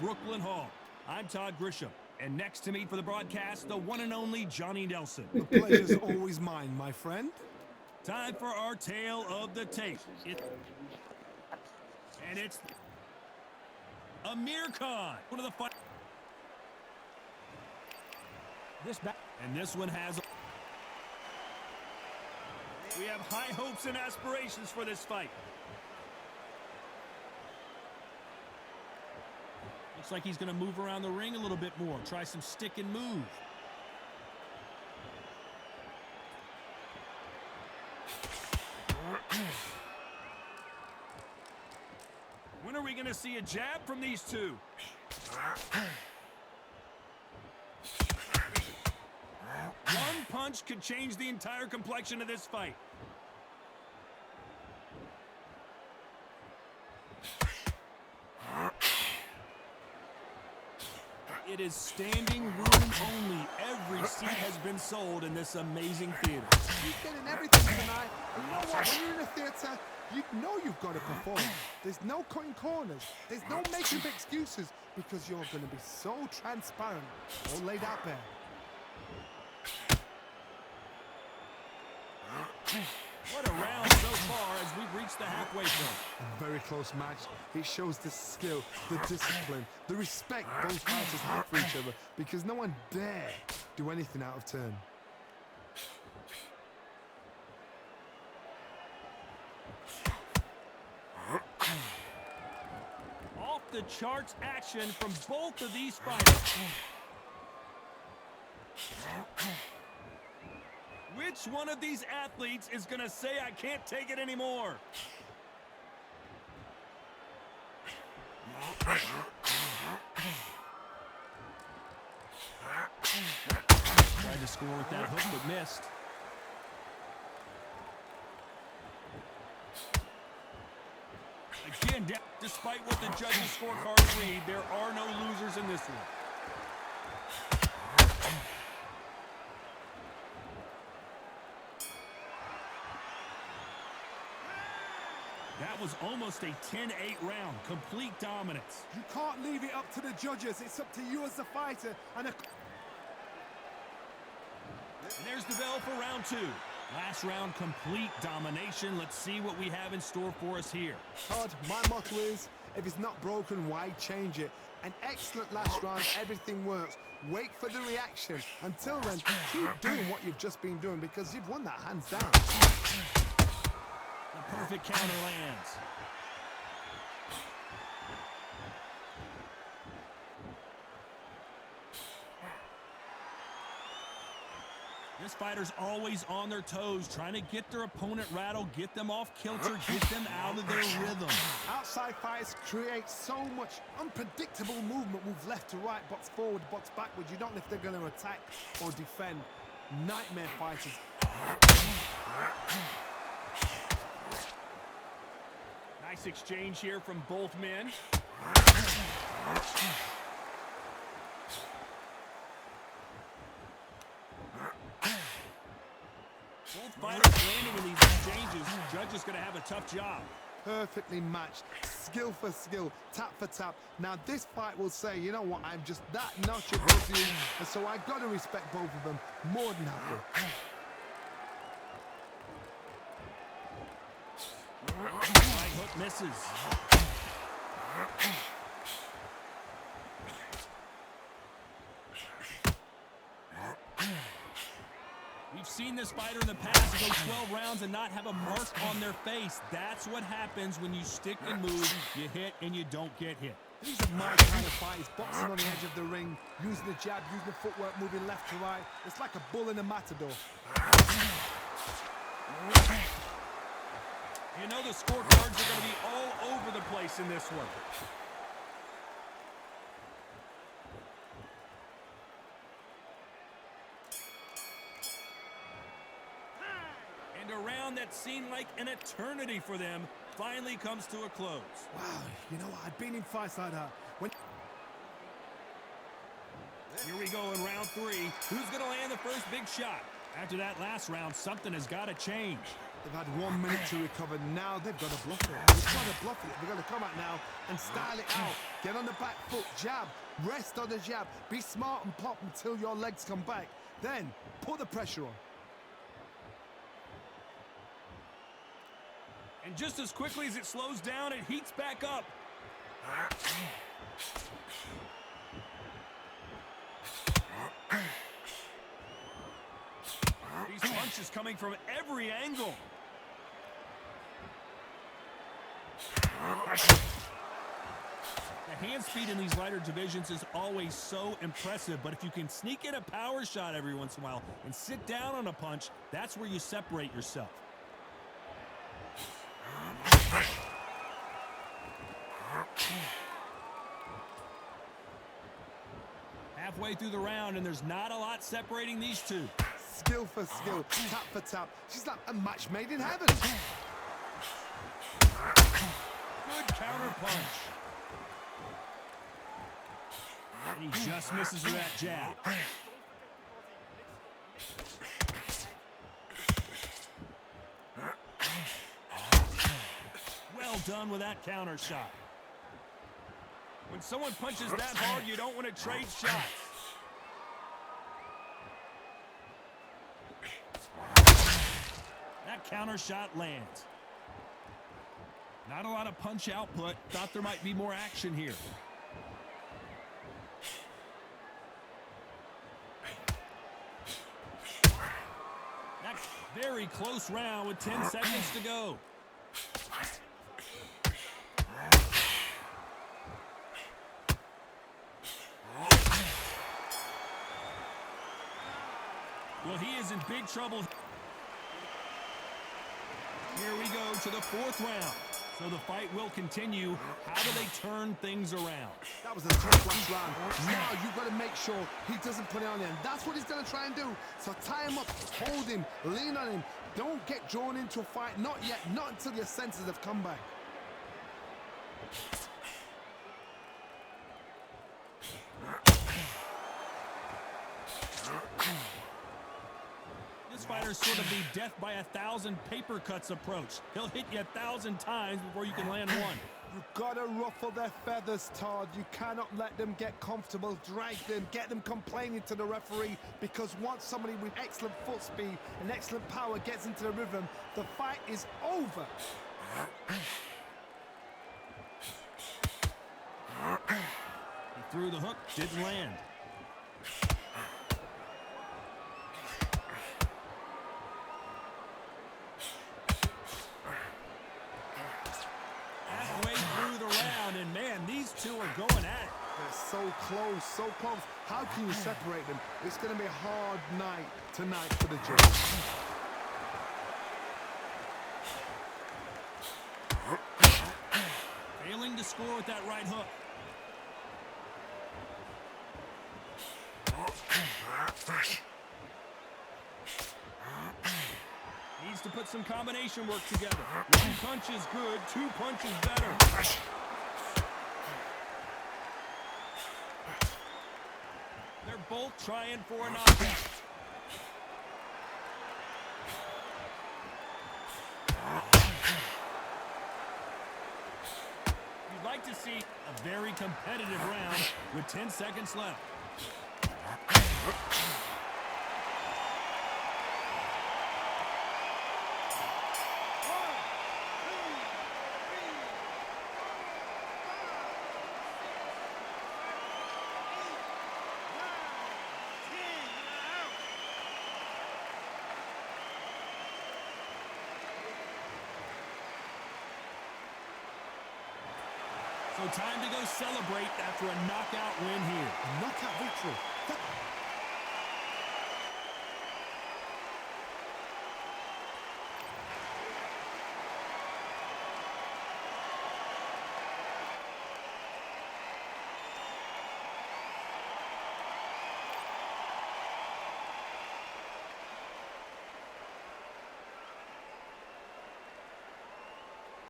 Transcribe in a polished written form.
Brooklyn Hall. I'm Todd Grisham, and next to me for the broadcast, the one and only Johnny Nelson. The pleasure's always mine, my friend. Time for our tale of the tape. And it's Amir Khan, one of the fight. And this one has. We have high hopes and aspirations for this fight. Looks like he's going to move around the ring a little bit more. Try some stick and move. When are we going to see a jab from these two? One punch could change the entire complexion of this fight. It is standing room only. Every seat has been sold in this amazing theater. You're getting everything tonight. And you know what? When you're in a theater, you know you've got to perform. There's no cutting corners. There's no making of excuses because you're going to be so transparent. All laid out there. What a round so far as we've reached the halfway point. A very close match. It shows the skill, the discipline, the respect both fighters have for each other because no one dare do anything out of turn. Off the charts action from both of these fighters. Which one of these athletes is going to say, I can't take it anymore? Tried to score with that hook, but missed. Again, despite what the judges' scorecards read, there are no losers in this one. That was almost a 10-8 round, complete dominance. You can't leave it up to the judges. It's up to you as the fighter. And there's the bell for round two. Last round, complete domination. Let's see what we have in store for us here. Todd, my motto is, if it's not broken, why change it? An excellent last round, everything works. Wait for the reaction. Until then, keep doing what you've just been doing because you've won that hands down. The perfect counter lands. This fighter's always on their toes, trying to get their opponent rattled, get them off kilter, get them out of their rhythm. Outside fighters create so much unpredictable movement. Move left to right, box forward, box backwards. You don't know if they're going to attack or defend. Nightmare fighters. Nice exchange here from both men. Both fighters landing in these exchanges. Judge is going to have a tough job. Perfectly matched, skill for skill, tap for tap. Now this fight will say, you know what, I'm just that notch above you, and so I got to respect both of them more than happy. Right hook misses. We've seen this fighter in the past go 12 rounds and not have a mark on their face. That's what happens when you stick and move. You hit and you don't get hit. These are my kind of fights, boxing on the edge of the ring, using the jab, using the footwork, moving left to right. It's like a bull in a matador. You know the scorecards are going to be all over the place in this one. And a round that seemed like an eternity for them finally comes to a close. Wow, you know what? I've been in fights like that. Here we go in round three. Who's going to land the first big shot? After that last round, something has got to change. They've had 1 minute to recover. Now they've got to bluff it. They've got to bluff it. They've got to come out now and style it out. Get on the back foot, jab. Rest on the jab. Be smart and pop until your legs come back. Then put the pressure on. And just as quickly as it slows down, it heats back up. These punches coming from every angle. The hand speed in these lighter divisions is always so impressive, but if you can sneak in a power shot every once in a while and sit down on a punch, that's where you separate yourself. Halfway through the round, and there's not a lot separating these two. Skill for skill, tap for tap. She's like a match made in heaven. Good counter punch. And he just misses with that jab. Well done with that counter shot. When someone punches that hard, you don't want to trade shots. That counter shot lands. Not a lot of punch output. Thought there might be more action here. That's very close round with 10 seconds to go. Well, he is in big trouble. Here we go to the 4th round. So the fight will continue. How do they turn things around? That was a tough last round. Now you've got to make sure he doesn't put it on him. That's what he's going to try and do. So tie him up, hold him, lean on him. Don't get drawn into a fight. Not yet. Not until your senses have come back. This fighter's sort of the death by 1,000 paper cuts approach. He'll hit you 1,000 times before you can land one. You've got to ruffle their feathers, Todd. You cannot let them get comfortable, drag them, get them complaining to the referee, because once somebody with excellent foot speed and excellent power gets into the rhythm, the fight is over. He threw the hook, didn't land. Halfway through the round, and man, these two are going at it. They're so close, so close. How can you separate them? It's going to be a hard night tonight for the judge. Failing to score with that right hook. Needs to put some combination work together. 1 punch is good, 2 punches better. They're both trying for a knockout. You'd like to see a very competitive round with 10 seconds left. So time to go celebrate after a knockout win here. A knockout victory.